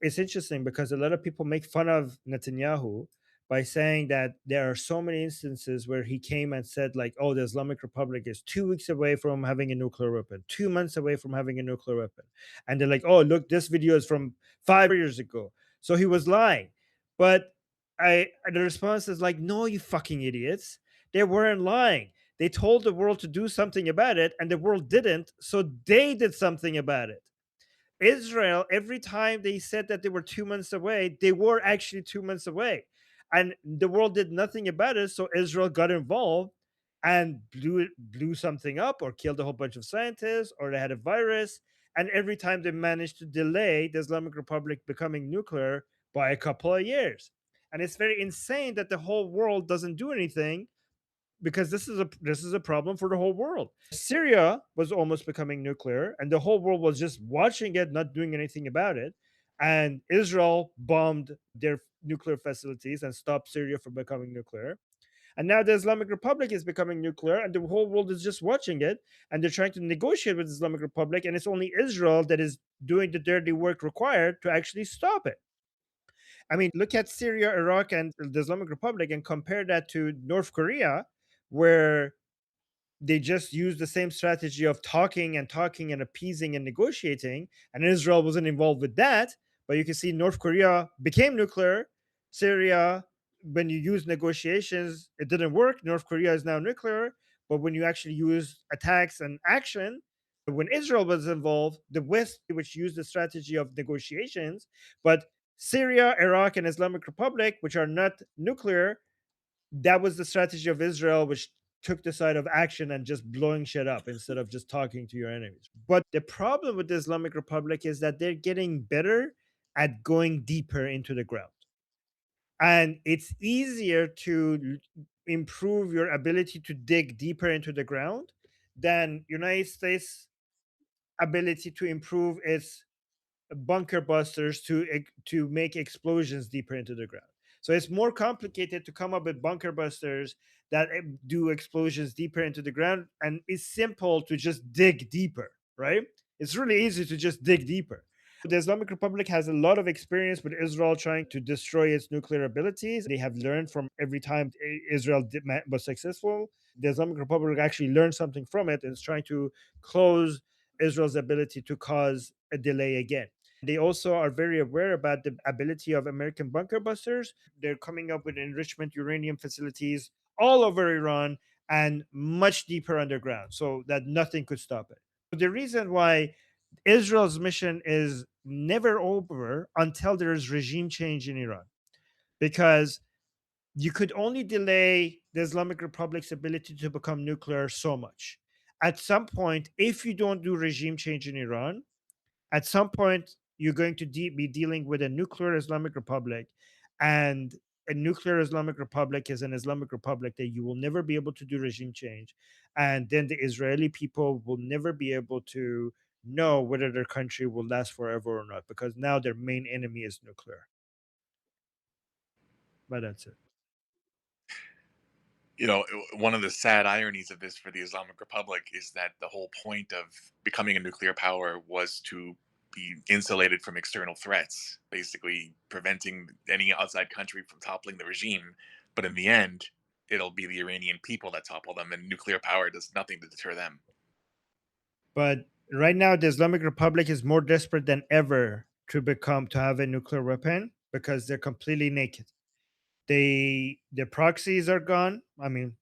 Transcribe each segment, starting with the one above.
it's interesting because a lot of people make fun of Netanyahu by saying that there are so many instances where he came and said, like, oh, the Islamic Republic is 2 weeks away from having a nuclear weapon, 2 months away from having a nuclear weapon. And they're like, oh, look, this video is from 5 years ago. So he was lying. But the response is like, no, you fucking idiots. They weren't lying. They told the world to do something about it, and the world didn't. So they did something about it. Israel, every time they said that they were 2 months away, they were actually 2 months away. And the world did nothing about it. So Israel got involved and blew something up or killed a whole bunch of scientists or they had a virus. And every time they managed to delay the Islamic Republic becoming nuclear by a couple of years. And it's very insane that the whole world doesn't do anything because this is a problem for the whole world. Syria was almost becoming nuclear, and the whole world was just watching it, not doing anything about it. And Israel bombed their nuclear facilities and stopped Syria from becoming nuclear. And now the Islamic Republic is becoming nuclear, and the whole world is just watching it. And they're trying to negotiate with the Islamic Republic, and it's only Israel that is doing the dirty work required to actually stop it. I mean, look at Syria, Iraq, and the Islamic Republic and compare that to North Korea, where they just used the same strategy of talking and talking and appeasing and negotiating. And Israel wasn't involved with that. But you can see North Korea became nuclear. Syria, when you use negotiations, it didn't work. North Korea is now nuclear. But when you actually use attacks and action, when Israel was involved, the West, which used the strategy of negotiations, but Syria, Iraq, and Islamic Republic, which are not nuclear, that was the strategy of Israel, which took the side of action and just blowing shit up instead of just talking to your enemies. But the problem with the Islamic Republic is that they're getting better at going deeper into the ground. And it's easier to improve your ability to dig deeper into the ground than United States ability to improve its bunker busters to make explosions deeper into the ground. So it's more complicated to come up with bunker busters that do explosions deeper into the ground, and it's simple to just dig deeper, right? It's really easy to just dig deeper. The Islamic Republic has a lot of experience with Israel trying to destroy its nuclear abilities. They have learned from every time Israel was successful. The Islamic Republic actually learned something from it and is trying to close Israel's ability to cause a delay again. They also are very aware about the ability of American bunker busters. They're coming up with enrichment uranium facilities all over Iran and much deeper underground so that nothing could stop it. The reason why Israel's mission is never over until there is regime change in Iran, because you could only delay the Islamic Republic's ability to become nuclear so much. At some point, if you don't do regime change in Iran, at some point you're going to be dealing with a nuclear Islamic Republic, and a nuclear Islamic Republic is an Islamic Republic that you will never be able to do regime change, and then the Israeli people will never be able to know whether their country will last forever or not, because now their main enemy is nuclear. But that's it. One of the sad ironies of this for the Islamic Republic is that the whole point of becoming a nuclear power was to be insulated from external threats, basically preventing any outside country from toppling the regime. But in the end, it'll be the Iranian people that topple them, and nuclear power does nothing to deter them. But right now the Islamic Republic is more desperate than ever to have a nuclear weapon because they're completely naked. The proxies are gone. I mean,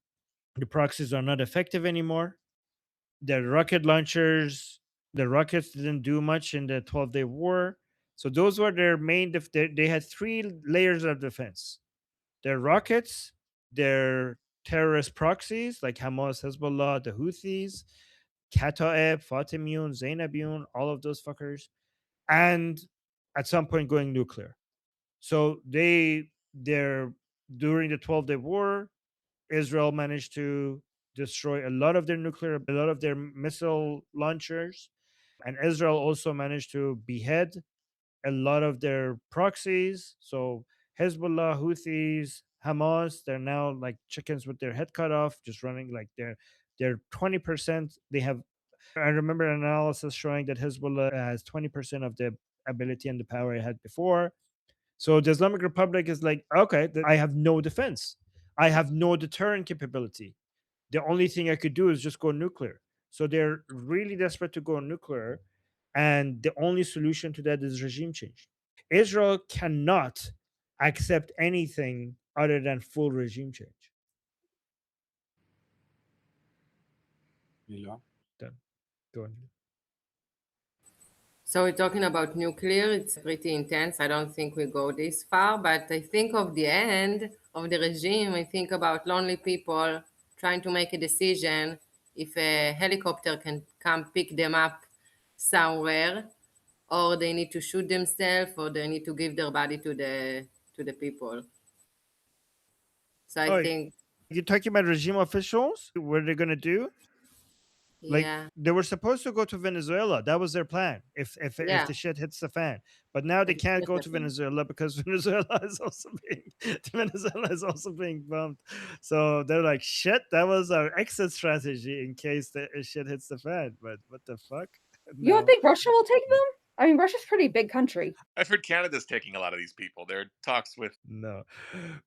the proxies are not effective anymore. The rocket launchers, the rockets didn't do much in the 12-day war. So those were their main they had three layers of defense. Their rockets, their terrorist proxies like Hamas, Hezbollah, the Houthis, Kataeb, Fatimiyun, Zainabiyun, all of those fuckers, and at some point going nuclear. So they're during the 12-day war, Israel managed to destroy a lot of their a lot of their missile launchers, and Israel also managed to behead a lot of their proxies. So Hezbollah, Houthis, Hamas, they're now like chickens with their head cut off, just running like they're 20%. They have I remember an analysis showing that Hezbollah has 20% of the ability and the power I had before. So the Islamic Republic is like, okay, I have no defense. I have no deterrent capability. The only thing I could do is just go nuclear. So they're really desperate to go nuclear. And the only solution to that is regime change. Israel cannot accept anything other than full regime change. Yeah. Done. Go on. So we're talking about nuclear. It's pretty intense. I don't think we go this far, but I think of the end of the regime. I think about lonely people trying to make a decision if a helicopter can come pick them up somewhere, or they need to shoot themselves, or they need to give their body to the people. So I Oh, think, you're talking about regime officials? What are they going to do? Like yeah, they were supposed to go to Venezuela. That was their plan. If yeah, the shit hits the fan, but now they can't go to definitely. Venezuela because Venezuela is also being bombed. So they're like, shit. That was our exit strategy in case the shit hits the fan. But what the fuck? You don't No, think Russia will take them? I mean, Russia's a pretty big country. I've heard Canada's taking a lot of these people. There are talks with no.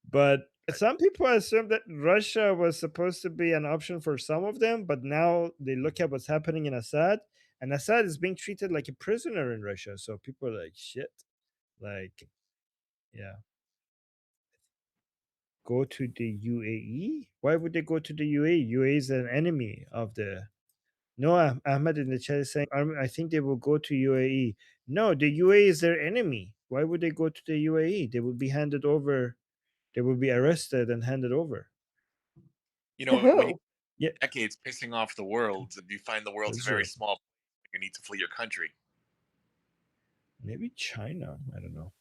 But some people assume that Russia was supposed to be an option for some of them, but now they look at what's happening in Assad, and Assad is being treated like a prisoner in Russia. So people are like, shit. Like, yeah. Go to the UAE? Why would they go to the UAE? UAE is an enemy of the. No, Ahmed in the chat is saying, I think they will go to UAE. No, the UAE is their enemy. Why would they go to the UAE? They will be handed over. They will be arrested and handed over. To when you who? Yeah, decades pissing off the world, you find the world's a very Israel. small. You need to flee your country. Maybe China. I don't know.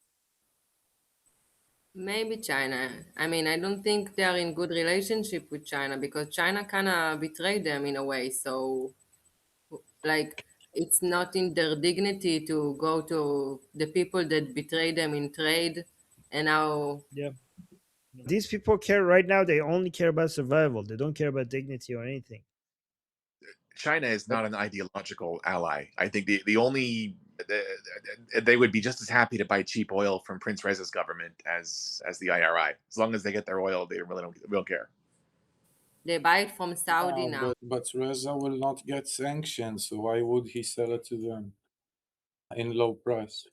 Maybe China. I mean, I don't think they're in good relationship with China because China kind of betrayed them in a way. So, like, it's not in their dignity to go to the people that betrayed them in trade. And now, Yeah. These people care right now. They only care about survival. They don't care about dignity or anything. China is not an ideological ally. I think the only they would be just as happy to buy cheap oil from Prince Reza's government as the IRI. As long as they get their oil, they really don't care. they buy it from Saudi Yeah, now. but Reza will not get sanctions, so why would he sell it to them in low price?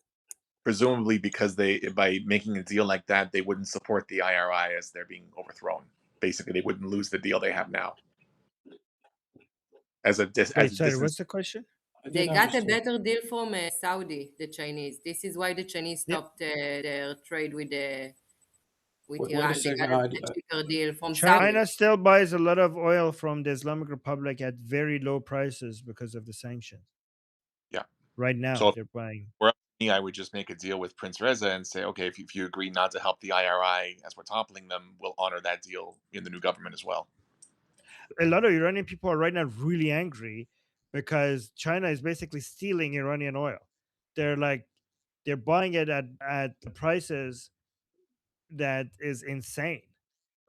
Presumably because they by making a deal like that, they wouldn't support the IRI as they're being overthrown. Basically, they wouldn't lose the deal they have now. Wait, sorry, what's the question? I They didn't got a understand. better deal from Saudi, the Chinese. This is why the Chinese Yeah. stopped their trade with Wait a Iran. They second, got a cheaper deal from China Saudi. still buys a lot of oil from the Islamic Republic at very low prices because of the sanctions. Yeah. Right now, So if they're buying. were up to me, I would just make a deal with Prince Reza and say, okay, if you agree not to help the IRI as we're toppling them, we'll honor that deal in the new government as well. A lot of Iranian people are right now really angry because China is basically stealing Iranian oil. They're buying it at prices that is insane,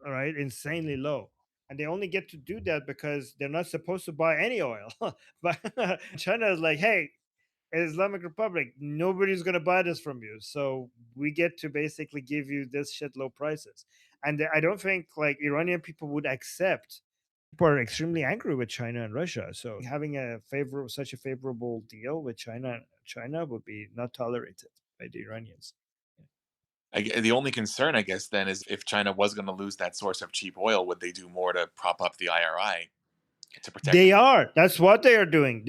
all right, insanely low. And they only get to do that because they're not supposed to buy any oil. But China is like, hey, Islamic Republic, nobody's going to buy this from you. So we get to basically give you this shit low prices. And I don't think like Iranian people would accept. People are extremely angry with China and Russia. So having such a favorable deal with China would be not tolerated by the Iranians. The only concern, I guess, then is if China was going to lose that source of cheap oil, would they do more to prop up the IRI to protect They it? are. That's what they are doing.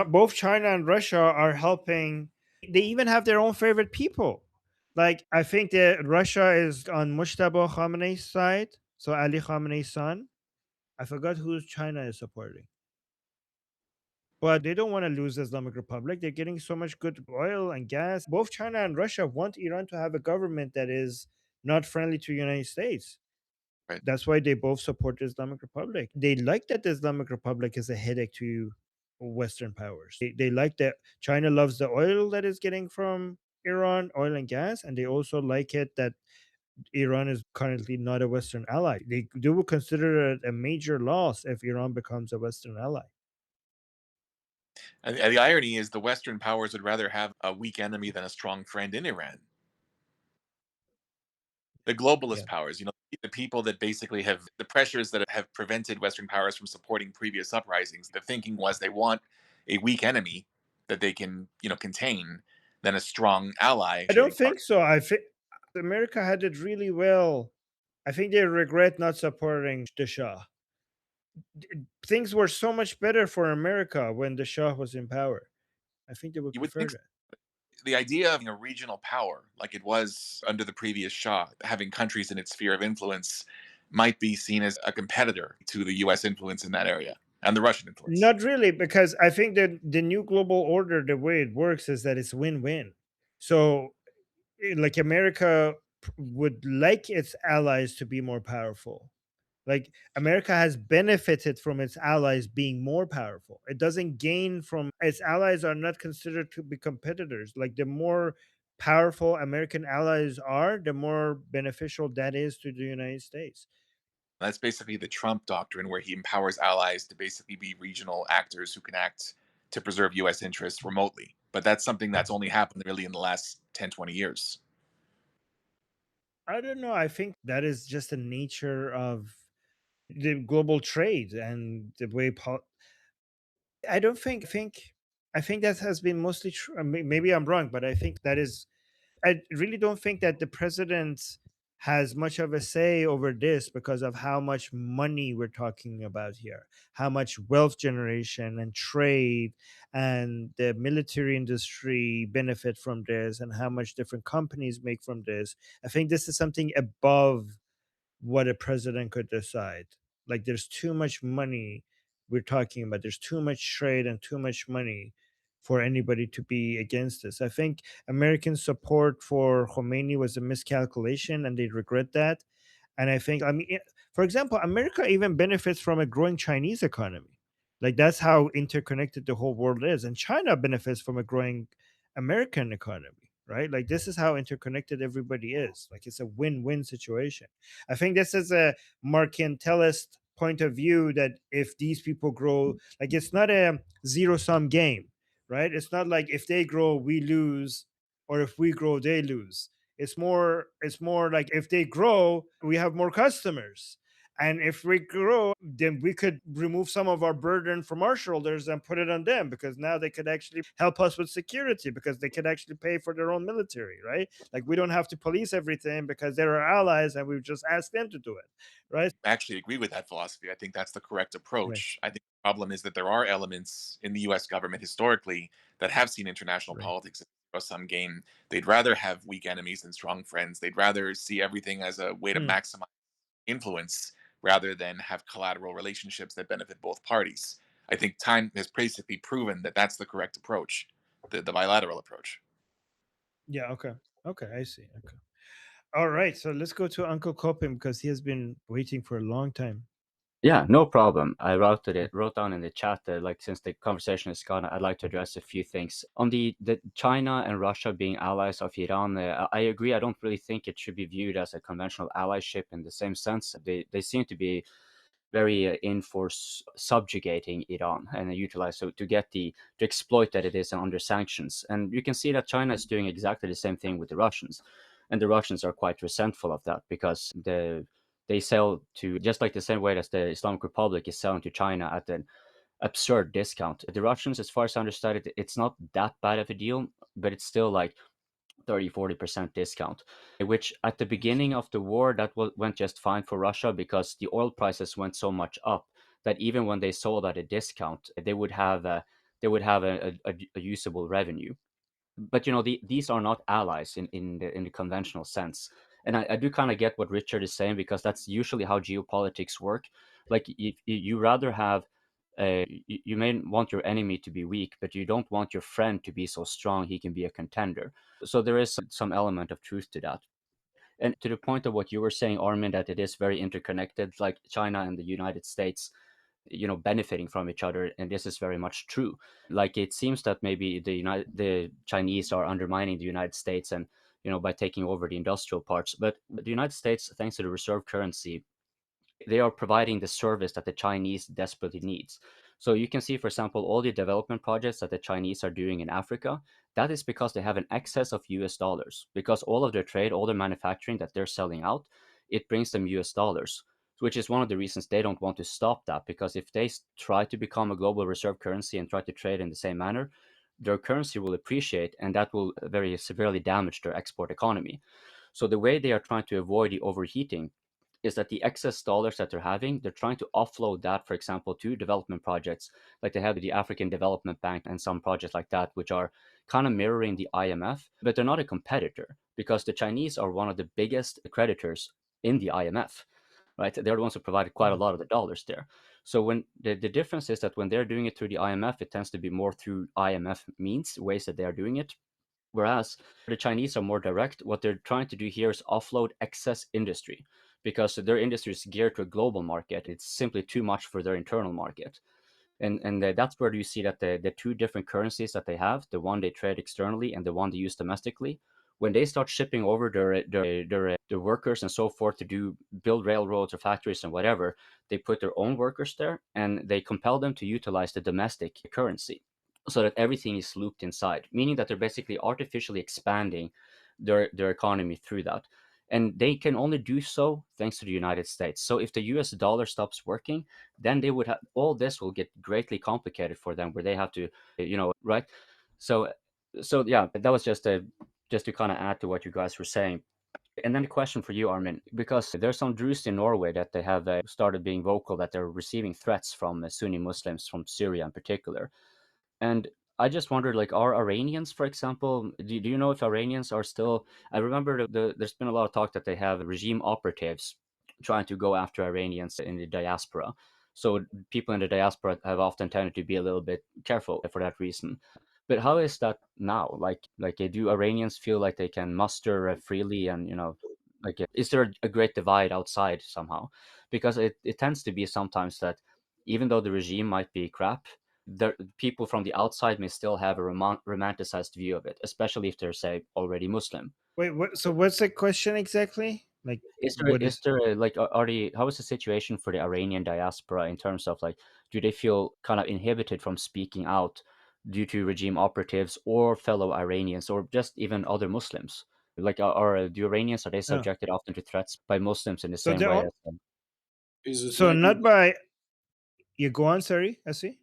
Both China and Russia are helping. They even have their own favorite people. Like I think that Russia is on Mujtaba Khamenei's side, so Ali Khamenei's son. I forgot who China is supporting. But they don't want to lose the Islamic Republic. They're getting so much good oil and gas. Both China and Russia want Iran to have a government that is not friendly to the United States. Right. That's why they both support the Islamic Republic. They like that the Islamic Republic is a headache to Western powers. They like that China loves the oil that is getting from Iran, oil and gas, and they also like it that Iran is currently not a Western ally. They will consider it a major loss if Iran becomes a Western ally. And the irony is the Western powers would rather have a weak enemy than a strong friend in Iran. The globalist Yeah. powers, the people that basically have the pressures that have prevented Western powers from supporting previous uprisings. The thinking was they want a weak enemy that they can, contain than a strong ally. I don't think so. I think America had it really well. I think they regret not supporting the Shah. Things were so much better for America when the Shah was in power. I think they would You would prefer think that. the idea of a regional power, like it was under the previous Shah, having countries in its sphere of influence, might be seen as a competitor to the U.S. influence in that area and the Russian influence. Not really, because I think that the new global order, the way it works is that it's win-win. So, like America would like its allies to be more powerful. Like America has benefited from its allies being more powerful. It doesn't gain from its allies are not considered to be competitors. Like the more powerful American allies are, the more beneficial that is to the United States. That's basically the Trump doctrine, where he empowers allies to basically be regional actors who can act to preserve U.S. interests remotely. But that's something that's only happened really in the last 10, 20 years. I don't know. I think that is just the nature of the global trade and the way I don't think I think that has been mostly true. Maybe I'm wrong, but I think that is I really don't think that the president has much of a say over this because of how much money we're talking about here, how much wealth generation and trade and the military industry benefit from this, and how much different companies make from this. I think this is something above what a president could decide. Like there's too much money we're talking about. There's too much trade and too much money for anybody to be against this. I think American support for Khomeini was a miscalculation and they regret that. And I think, for example, America even benefits from a growing Chinese economy. Like that's how interconnected the whole world is. And China benefits from a growing American economy, right? Like this is how interconnected everybody is. Like it's a win-win situation. I think this is a mercantilist point of view that if these people grow, like it's not a zero-sum game, right? It's not like if they grow, we lose, or if we grow, they lose. It's more like if they grow, we have more customers. And if we grow, then we could remove some of our burden from our shoulders and put it on them, because now they could actually help us with security, because they could actually pay for their own military, right? Like we don't have to police everything because they're our allies and we just ask them to do it, right? I actually agree with that philosophy. I think that's the correct Right, approach. I think the problem is that there are elements in the U.S. government historically that have seen international right. politics as a sum game. They'd rather have weak enemies than strong friends. They'd rather see everything as a way to Hmm. maximize influence rather than have collateral relationships that benefit both parties. I think time has basically proven that that's the correct approach, the bilateral approach. Yeah, okay. Okay, I see. Okay. All right, so let's go to Uncle Kopim because he has been waiting for a long time. Yeah, no problem. I wrote down in the chat that like since the conversation is gone, I'd like to address a few things. On the China and Russia being allies of Iran, I agree. I don't really think it should be viewed as a conventional allyship in the same sense. They seem to be very in for subjugating Iran and utilize so to exploit that it is under sanctions. And you can see that China is doing exactly the same thing with the Russians, and the Russians are quite resentful of that because they sell to just like the same way as the Islamic Republic is selling to China at an absurd discount. The Russians, as far as I understand it, it's not that bad of a deal, but it's still like 30-40% discount, which at the beginning of the war that went just fine for Russia because the oil prices went so much up that even when they sold at a discount, they would have a usable revenue. But these are not allies in the conventional sense. And I do kind of get what Richard is saying, because that's usually how geopolitics work. Like if you rather have you may want your enemy to be weak, but you don't want your friend to be so strong he can be a contender. So there is some element of truth to that. And to the point of what you were saying, Armin, that it is very interconnected, like China and the United States, benefiting from each other, and this is very much true. Like it seems that maybe the Chinese are undermining the United States, and by taking over the industrial parts, but the United States, thanks to the reserve currency, they are providing the service that the Chinese desperately needs. So you can see, for example, all the development projects that the Chinese are doing in Africa, that is because they have an excess of US dollars, because all of their trade, all their manufacturing that they're selling out, it brings them US dollars, which is one of the reasons they don't want to stop that, because if they try to become a global reserve currency and try to trade in the same manner, their currency will appreciate, and that will very severely damage their export economy. So the way they are trying to avoid the overheating is that the excess dollars that they're having, they're trying to offload that, for example, to development projects, like they have the African Development Bank and some projects like that, which are kind of mirroring the IMF, but they're not a competitor, because the Chinese are one of the biggest creditors in the IMF, right? They're the ones who provided quite a lot of the dollars there. So when the difference is that when they're doing it through the IMF, it tends to be more through IMF means, ways that they are doing it. Whereas the Chinese are more direct. What they're trying to do here is offload excess industry, because their industry is geared to a global market. It's simply too much for their internal market. And that's where you see that the two different currencies that they have, the one they trade externally and the one they use domestically, when they start shipping over their workers and so forth to build railroads or factories and whatever, they put their own workers there and they compel them to utilize the domestic currency, so that everything is looped inside, meaning that they're basically artificially expanding their economy through that. And they can only do so thanks to the United States. So if the US dollar stops working, then they would have, all this will get greatly complicated for them, where they have to, right? So yeah, that was just to kind of add to what you guys were saying. And then a question for you, Armin, because there's some Druze in Norway that they have started being vocal that they're receiving threats from Sunni Muslims from Syria in particular. And I just wondered, like, are Iranians, for example, do you know if Iranians are still? I remember there's been a lot of talk that they have regime operatives trying to go after Iranians in the diaspora. So people in the diaspora have often tended to be a little bit careful for that reason. But how is that now? Like, do Iranians feel like they can muster freely, and is there a great divide outside somehow? Because it tends to be sometimes that even though the regime might be crap, the people from the outside may still have a romanticized view of it, especially if they're, say, already Muslim. Wait, what? So what's the question exactly? Like, How is the situation for the Iranian diaspora in terms of, like, do they feel kind of inhibited from speaking out due to regime operatives or fellow Iranians or just even other Muslims? Like, do Iranians, are they subjected often to threats by Muslims in the So same they're way all, as Is it so like not by you go on, sorry, I see.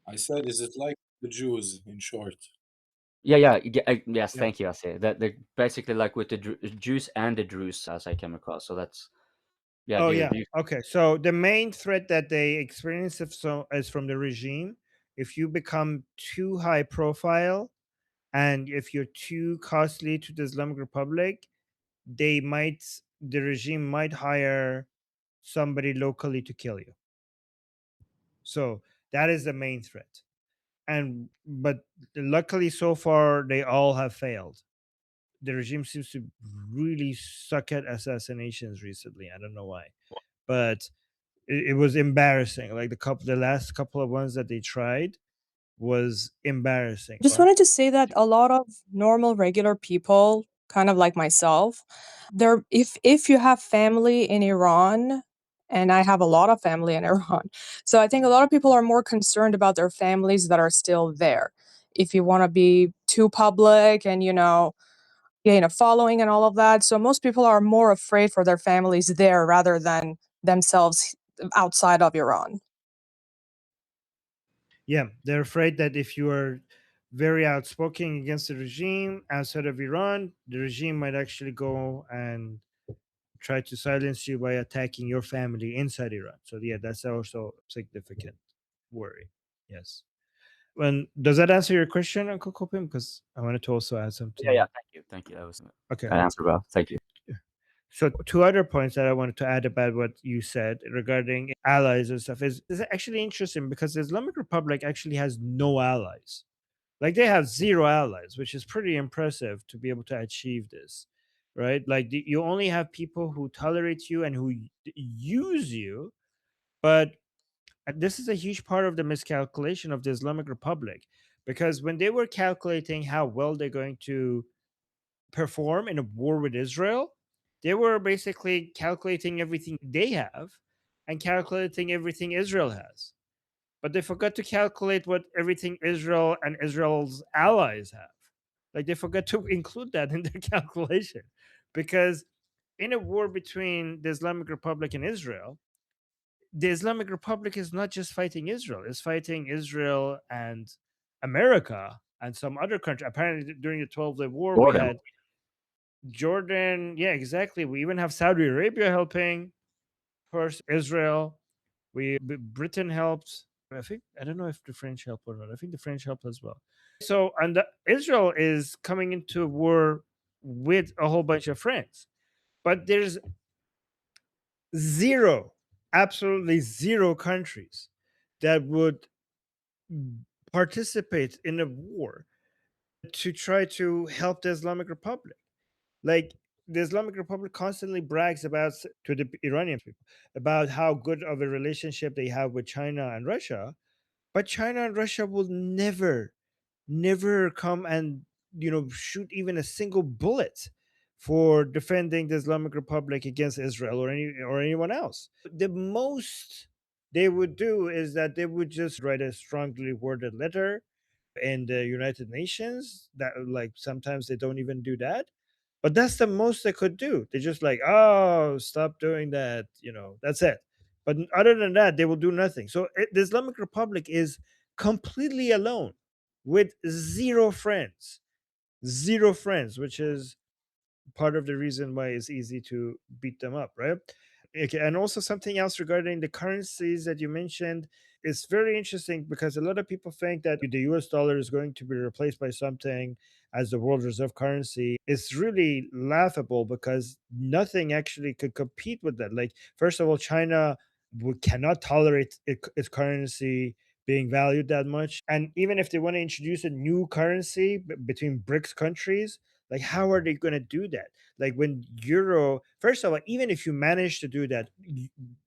I said? Is it like the Jews, in short? yes, Yeah. thank you, I say that they're basically like with the Jews and the Druze, as I came across. So that's Oh yeah. Okay. So the main threat that they experience is from the regime. If you become too high profile and if you're too costly to the Islamic Republic, the regime might hire somebody locally to kill you. So that is the main threat. But luckily so far they all have failed. The regime seems to really suck at assassinations recently. I don't know why. But it was embarrassing. Like the last couple of ones that they tried was embarrassing. Just wanted to say that a lot of normal, regular people, kind of like myself, if you have family in Iran, and I have a lot of family in Iran, so I think a lot of people are more concerned about their families that are still there. If you want to be too public and following and all of that, so most people are more afraid for their families there rather than themselves outside of Iran. Yeah, they're afraid that if you are very outspoken against the regime outside of Iran, the regime might actually go and try to silence you by attacking your family inside Iran. So yeah, that's also a significant worry. Yes. Does that answer your question, Uncle Kopim? Because I wanted to also add something. Yeah. Thank you. That was okay. An answer, bro. Thank you. So two other points that I wanted to add about what you said regarding allies and stuff is actually interesting, because the Islamic Republic actually has no allies. Like, they have zero allies, which is pretty impressive to be able to achieve this, right? Like, you only have people who tolerate you and who use you. But this is a huge part of the miscalculation of the Islamic Republic, because when they were calculating how well they're going to perform in a war with Israel, they were basically calculating everything they have and calculating everything Israel has. but they forgot to calculate what everything Israel and Israel's allies have. Like they forgot to include that in their calculation, because in a war between the Islamic Republic and Israel, the Islamic Republic is not just fighting Israel; it's fighting Israel and America and some other country. Apparently, during the 12-Day War, we Jordan. had Jordan. Yeah, exactly. We even have Saudi Arabia helping. First, Israel. Britain helped. I don't know if the French helped or not. I think the French helped as well. So, and Israel is coming into war with a whole bunch of friends, but there's zero, absolutely zero countries that would participate in a war to try to help the Islamic Republic. Like the Islamic Republic constantly brags about to the Iranian people about how good of a relationship they have with China and Russia, but China and Russia will never come and shoot even a single bullet for defending the Islamic Republic against Israel or anyone else. The most they would do is that they would just write a strongly worded letter in the United Nations. That, like, sometimes they don't even do that, but that's the most they could do. They're just like, oh, stop doing that, that's it. But other than that, they will do nothing. So the Islamic Republic is completely alone with zero friends, which is part of the reason why it's easy to beat them up, right? Okay, and also something else regarding the currencies that you mentioned. It's very interesting because a lot of people think that the US dollar is going to be replaced by something as the world reserve currency. It's really laughable because nothing actually could compete with that. Like, first of all, China cannot tolerate its currency being valued that much. And even if they want to introduce a new currency between BRICS countries, like, how are they going to do that? Like, when euro, first of all, even if you manage to do that,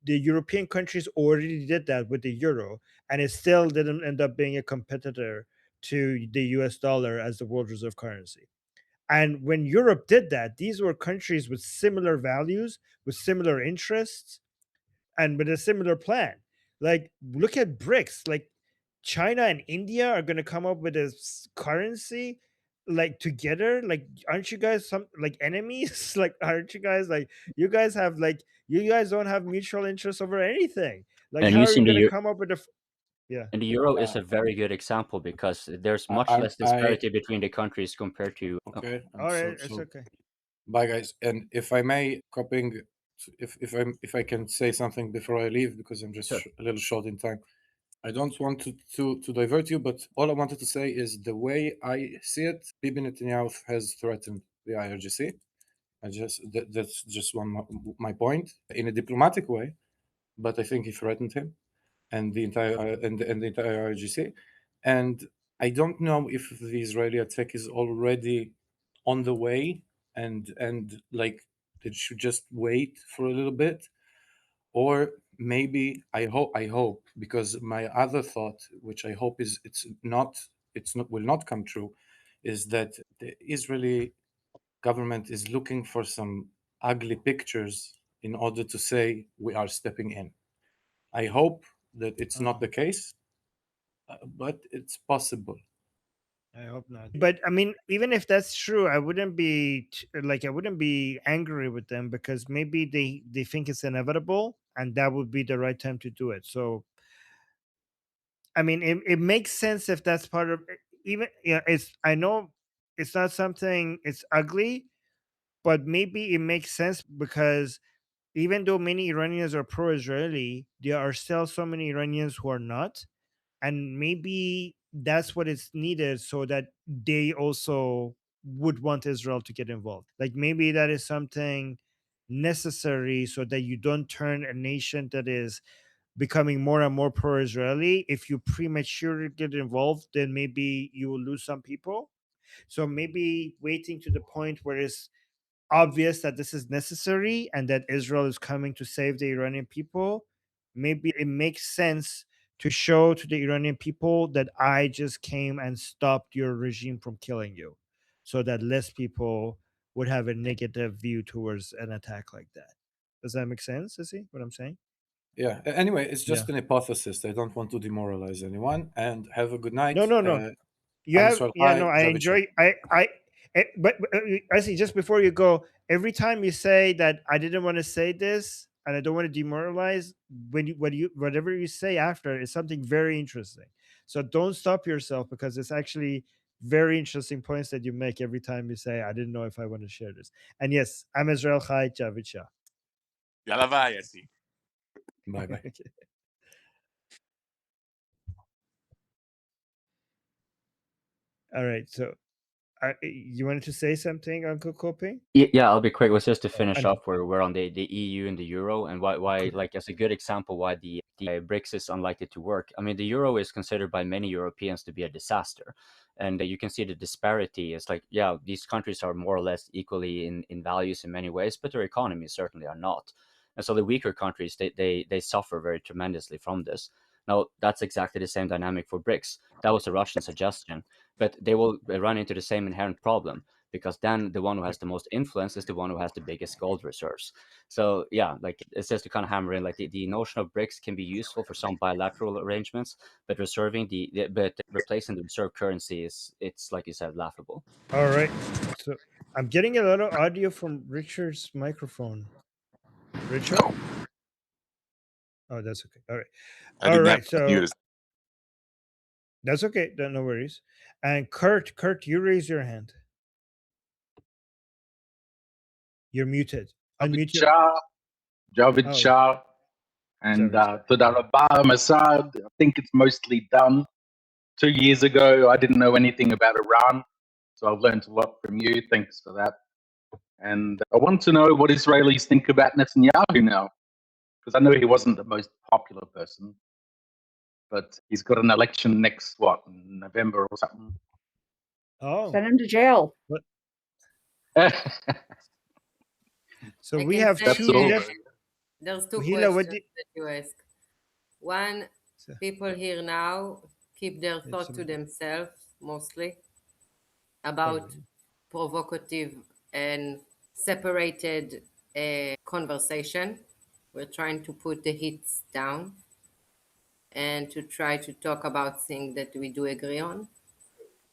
the European countries already did that with the euro, and it still didn't end up being a competitor to the US dollar as the world reserve currency. And when Europe did that, these were countries with similar values, with similar interests, and with a similar plan. Like, look at BRICS. Like, China and India are going to come up with a currency, like, together. Like, aren't you guys some like enemies? Like, aren't you guys like, you guys don't have mutual interests over anything? Like, And how are you using going to come up with a yeah? and the euro is Uh, a very good example because there's much I less disparity between the countries compared to. Oh, okay. All So right, it's so okay. bye guys. And if I may, copying, if I can say something before I leave, because I'm just sure. a little short in time. I don't want to divert you, but all I wanted to say is the way I see it, Bibi Netanyahu has threatened the IRGC. That's just my point in a diplomatic way, but I think he threatened him and the entire and the entire IRGC. And I don't know if the Israeli attack is already on the way, and like they should just wait for a little bit, or maybe I hope, because my other thought, which I hope is it's not will not come true, is that the Israeli government is looking for some ugly pictures in order to say we are stepping in. I hope that it's not the case, but it's possible. I hope not. But I mean, even if that's true, I wouldn't be I wouldn't be angry with them, because maybe they think it's inevitable and that would be the right time to do it. So, I mean, it makes sense if that's part of even, it's, I know it's not something, it's ugly, but maybe it makes sense because even though many Iranians are pro-Israeli, there are still so many Iranians who are not, and maybe that's what is needed so that they also would want Israel to get involved. Like, maybe that is something necessary so that you don't turn a nation that is becoming more and more pro-Israeli. If you prematurely get involved, then maybe you will lose some people. So maybe waiting to the point where it's obvious that this is necessary and that Israel is coming to save the Iranian people, maybe it makes sense to show to the Iranian people that I just came and stopped your regime from killing you, so that less people would have a negative view towards an attack like that. Does that make sense, Sissy, what I'm saying? Yeah. Anyway, it's Yeah. just an hypothesis. I don't want to demoralize anyone. And have a good night. No. You I'm have, Israel. yeah, Hi, no, I Javi enjoy, Shah. but I see, just before you go, every time you say that I didn't want to say this and I don't want to demoralize, whatever you say after is something very interesting. So don't stop yourself, because it's actually very interesting points that you make every time you say, I didn't know if I want to share this. And yes, I'm Israel Chai Javicha. Yalla bye, Yossi. Bye bye. Okay. All right. So you wanted to say something, Uncle Kopi? Yeah, I'll be quick. It was just to I finish know. off where we're on the EU and the euro, and why Cool. like as a good example why the BRICS is unlikely to work. I mean, the euro is considered by many Europeans to be a disaster, and you can see the disparity. It's like, yeah, these countries are more or less equally in values in many ways, but their economies certainly are not. And so the weaker countries, they suffer very tremendously from this. Now, that's exactly the same dynamic for BRICS. That was a Russian suggestion, but they will run into the same inherent problem, because then the one who has the most influence is the one who has the biggest gold reserves. So yeah, like it's just to kind of hammer in, like the notion of BRICS can be useful for some bilateral arrangements, but replacing the reserve currency it's like you said, laughable. All right. So I'm getting a lot of audio from Richard's microphone. Richard? Oh, that's okay. All right. I didn't have So muted. that's okay. No worries. And Kurt, you raise your hand. You're muted. Unmute your. Javid Oh, Shah, and Javid. Toda Rabah Mossad. I think it's mostly done. 2 years ago, I didn't know anything about Iran, so I've learned a lot from you. Thanks for that. And I want to know what Israelis think about Netanyahu now, because I know he wasn't the most popular person, but he's got an election next, in November or something. Oh. Send him to jail. What? That's So I we can have say two all. different. There's two Hila, what questions that you ask. One, So- people here now keep their thought to themselves mostly about provocative and separated conversation. We're trying to put the hits down and to try to talk about things that we do agree on.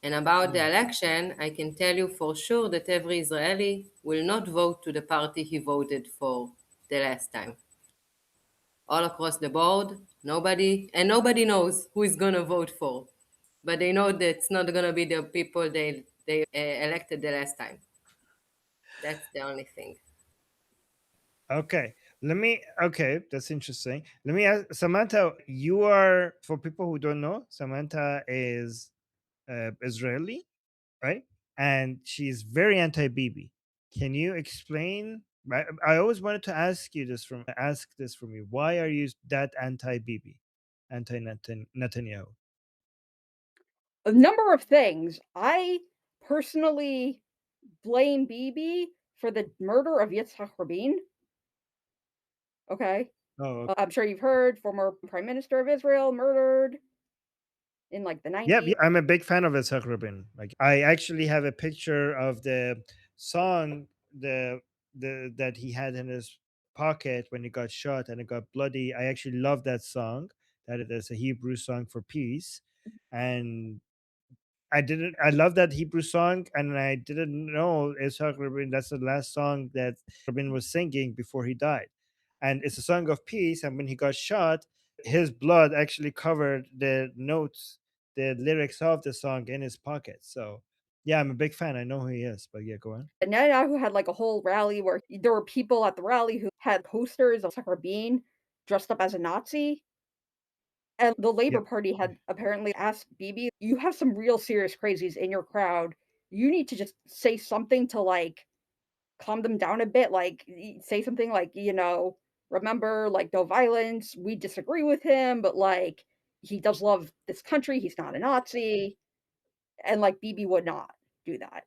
And about the election, I can tell you for sure that every Israeli will not vote to the party he voted for the last time. All across the board, nobody knows who is gonna vote for, but they know that it's not gonna be the people they elected the last time. That's the only thing. Okay. Okay, that's interesting. Let me ask Samantha, you are, for people who don't know, Samantha is Israeli, right? And she's very anti-Bibi. Can you explain? I always wanted to ask this from you. Why are you that anti-Bibi, anti-Netanyahu? A number of things. I personally blame Bibi for the murder of Yitzhak Rabin. Okay. Oh, I'm sure you've heard, former Prime Minister of Israel murdered in like the 90s. yeah, I'm a big fan of Yitzhak Rabin. Like, I actually have a picture of the song that he had in his pocket when he got shot and it got bloody. I actually love that song. That it is a Hebrew song for peace, and I love that Hebrew song, and I didn't know Yitzhak Rabin. That's the last song that Rabin was singing before he died, and it's a song of peace. And when he got shot, his blood actually covered the notes, the lyrics of the song in his pocket. So, yeah, I'm a big fan. I know who he is, but yeah, go on. Netanyahu had like a whole rally where there were people at the rally who had posters of Yitzhak Rabin dressed up as a Nazi. And the Labor Yep. Party had apparently asked Bibi, you have some real serious crazies in your crowd. You need to just say something to like calm them down a bit. Like say something like, remember, like, no violence. We disagree with him, but like he does love this country. He's not a Nazi. And like Bibi would not do that.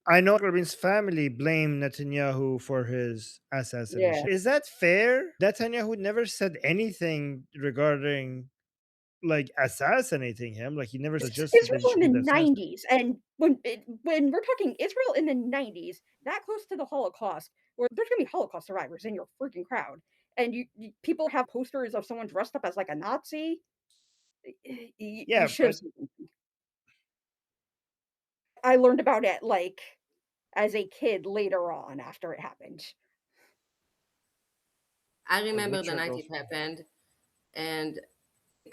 I know Rabin's family blamed Netanyahu for his assassination. Yeah. Is that fair? Netanyahu never said anything regarding like assassinating him. Like, he never suggested that he Israel should in be the assassinated. 90s, and when we're talking Israel in the 90s, that close to the Holocaust, where there's gonna be Holocaust survivors in your freaking crowd, and people have posters of someone dressed up as like a Nazi. Yeah, You should have seen something. I learned about it like as a kid later on after it happened. I remember the Richard night also. it happened, and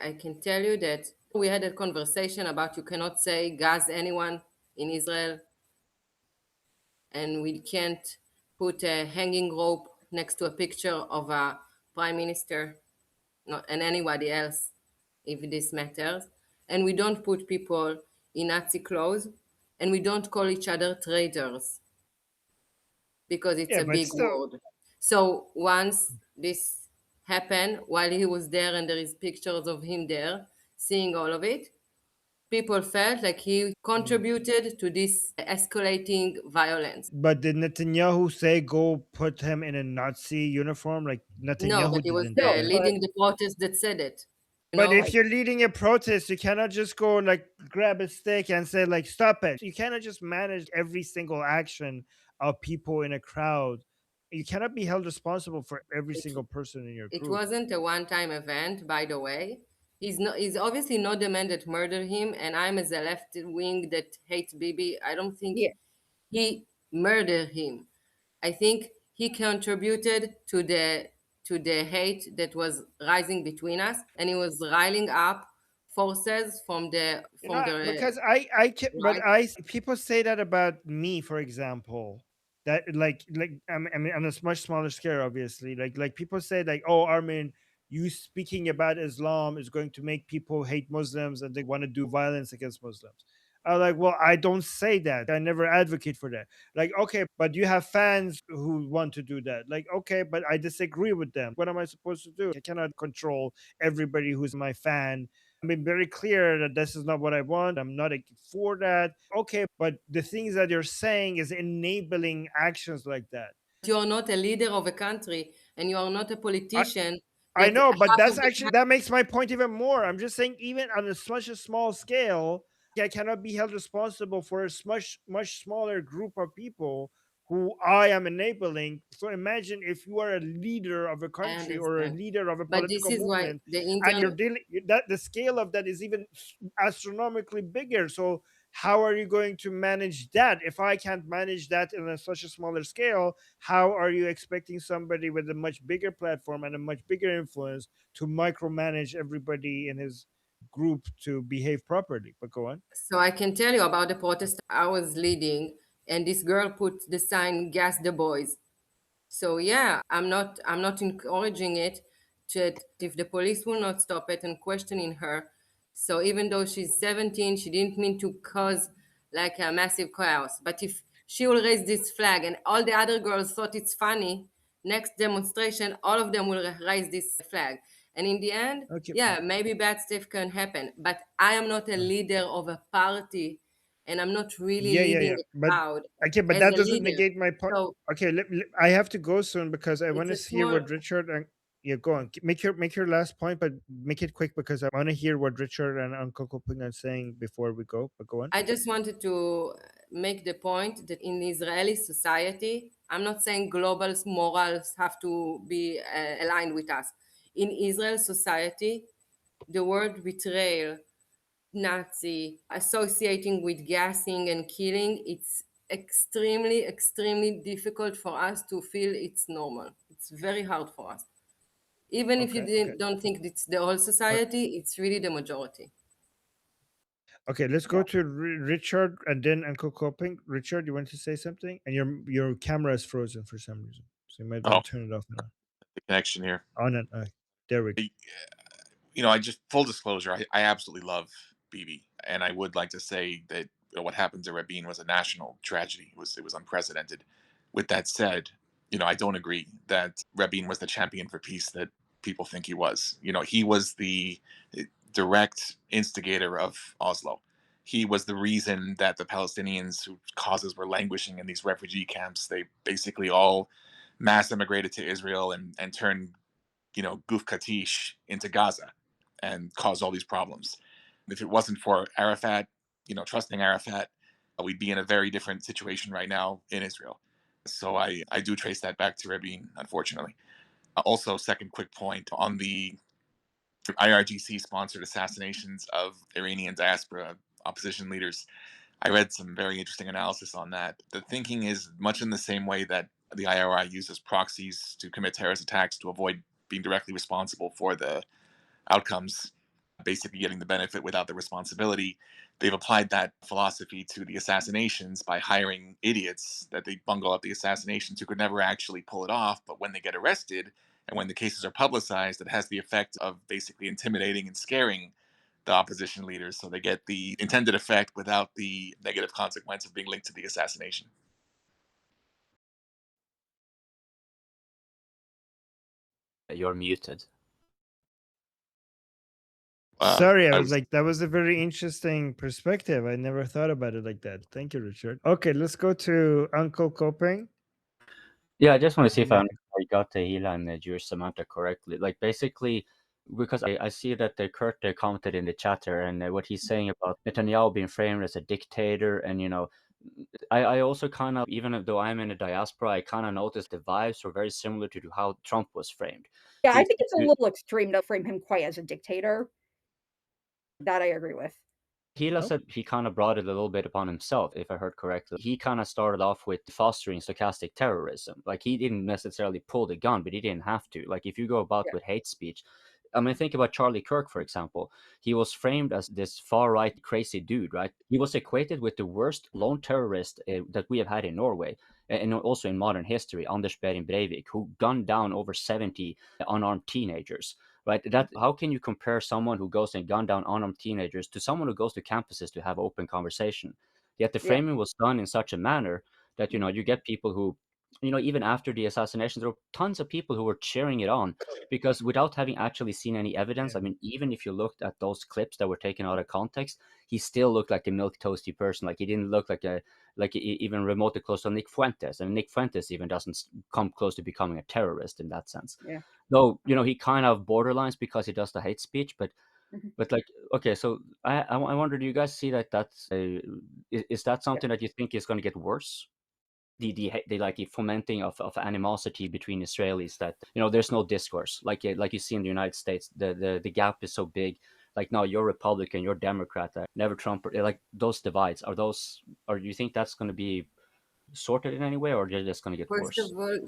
I can tell you that we had a conversation about you cannot say gas anyone in Israel, and we can't put a hanging rope next to a picture of a prime minister and anybody else if this matters. And we don't put people in Nazi clothes, and we don't call each other traitors because it's yeah, a but big still, word. So once this happened, while he was there and there is pictures of him there, seeing all of it, people felt like he contributed to this escalating violence. but did Netanyahu say go put him in a Nazi uniform? Like No, but Netanyahu it was didn't do that. but leading the protest that said it. But if like you're leading a protest, you cannot just go like grab a stick and say like stop it. You cannot just manage every single action of people in a crowd. You cannot be held responsible for every It, single person in your it group. wasn't a one-time event, by the way. He's obviously not the man that murdered him, and I'm as a left wing that hates Bibi. I don't think yeah, he murdered him. I think he contributed to the hate that was rising between us, and he was riling up forces You from know, the because I can, but right. people say that about me, for example, that I mean on a much smaller scale, obviously, like people say like, oh, Armin, you speaking about Islam is going to make people hate Muslims and they want to do violence against Muslims. I'm like, well, I don't say that. I never advocate for that. Like, okay, but you have fans who want to do that. Like, okay, but I disagree with them. What am I supposed to do? I cannot control everybody who's my fan. I've been very clear that this is not what I want. I'm not for that. Okay, but the things that you're saying is enabling actions like that. You are not a leader of a country, and you are not a I, politician I that know, but half that's of the actually that makes my point even more. I'm just saying, even on such a small scale, I cannot be held responsible for a much smaller group of people who I am enabling. So imagine if you are a leader of a I country or a understand. leader of a But this political is why movement, the and you're internet. dealing that the scale of that is even astronomically bigger. So how are you going to manage that? If I can't manage that in such a smaller scale, how are you expecting somebody with a much bigger platform and a much bigger influence to micromanage everybody in his group to behave properly? But go on. So I can tell you about the protest I was leading, and this girl put the sign "Gas the boys." So yeah, I'm not encouraging it. That if the police will not stop it and questioning her, so even though she's 17, she didn't mean to cause like a massive chaos. But if she will raise this flag and all the other girls thought it's funny, next demonstration, all of them will raise this flag. And in the end, Okay. yeah, maybe bad stuff can happen. But I am not a leader of a party, and I'm not really Yeah. leading a But crowd okay, but as that a doesn't leader. negate my point. So Okay, I have to go soon because I want it's a to hear small. what Richard and yeah, go on. Make your last point, but make it quick because I want to hear what Richard and Uncle Kuping are saying before we go. But go on. I just wanted to make the point that in Israeli society, I'm not saying global morals have to be aligned with us. In Israel society, the word betrayal, Nazi, associating with gassing and killing, it's extremely, extremely difficult for us to feel it's normal. It's very hard for us. Even if you Okay. don't think it's the whole Uh, society, it's really the majority. Okay, let's yeah. go to Richard and then Uncle Koping. Richard, you want to say something? And your camera is frozen for some reason, so you might Oh, want to turn it off and the connection here. on and there we go. I just full disclosure, I absolutely love Bibi, and I would like to say that what happened to Rabin was a national tragedy. It was unprecedented. With that said, I don't agree that Rabin was the champion for peace that people think he was. He was the direct instigator of Oslo. He was the reason that the Palestinians whose causes were languishing in these refugee camps, they basically all mass immigrated to Israel and turned Guf Katish into Gaza and caused all these problems. If it wasn't for Arafat, trusting Arafat, we'd be in a very different situation right now in Israel. So I do trace that back to Rabin, unfortunately. Also, second quick point on the IRGC sponsored assassinations of Iranian diaspora opposition leaders. I read some very interesting analysis on that. The thinking is much in the same way that the IRI uses proxies to commit terrorist attacks to avoid being directly responsible for the outcomes, basically getting the benefit without the responsibility. They've applied that philosophy to the assassinations by hiring idiots that they bungle up the assassinations who could never actually pull it off. But when they get arrested and when the cases are publicized, it has the effect of basically intimidating and scaring the opposition leaders. So they get the intended effect without the negative consequence of being linked to the assassination. You're muted. Sorry, I was like, that was a very interesting perspective. I never thought about it like that. Thank you, Richard. Okay, let's go to Uncle Coping. Yeah, I just want to see if I got the Hila and the Jewish Samantha correctly. Like, basically, because I see that the Kurt commented in the chatter, and what he's saying about Netanyahu being framed as a dictator, and I also kind of, even though I'm in a diaspora, I kind of noticed the vibes were very similar to how Trump was framed. Yeah, I think it's a little extreme to frame him quite as a dictator. That I agree with. Hila said he kind of brought it a little bit upon himself, if I heard correctly. He kind of started off with fostering stochastic terrorism. Like, he didn't necessarily pull the gun, but he didn't have to. Like, if you go about with hate speech, I mean, think about Charlie Kirk, for example. He was framed as this far-right crazy dude, right? He was equated with the worst lone terrorist that we have had in Norway, and also in modern history, Anders Behring Breivik, who gunned down over 70 unarmed teenagers. Right? How can you compare someone who goes and gun down unarmed teenagers to someone who goes to campuses to have open conversation? Yet the framing was done in such a manner that, you get people who, even after the assassinations, there were tons of people who were cheering it on, because without having actually seen any evidence, I mean, even if you looked at those clips that were taken out of context, he still looked like a milk toasty person. Like, he didn't look even remotely close to Nick Fuentes, and Nick Fuentes even doesn't come close to becoming a terrorist in that sense. Yeah. Though, he kind of borderlines because he does the hate speech, but like, okay, so I wonder, do you guys see that is that something that you think is going to get worse? The fomenting of animosity between Israelis, that there's no discourse, like you see in the United States, the gap is so big. Like, now you're Republican, you're Democrat, never Trump, like those divides, or do you think that's going to be sorted in any way, or they're just going to get worse? First of all,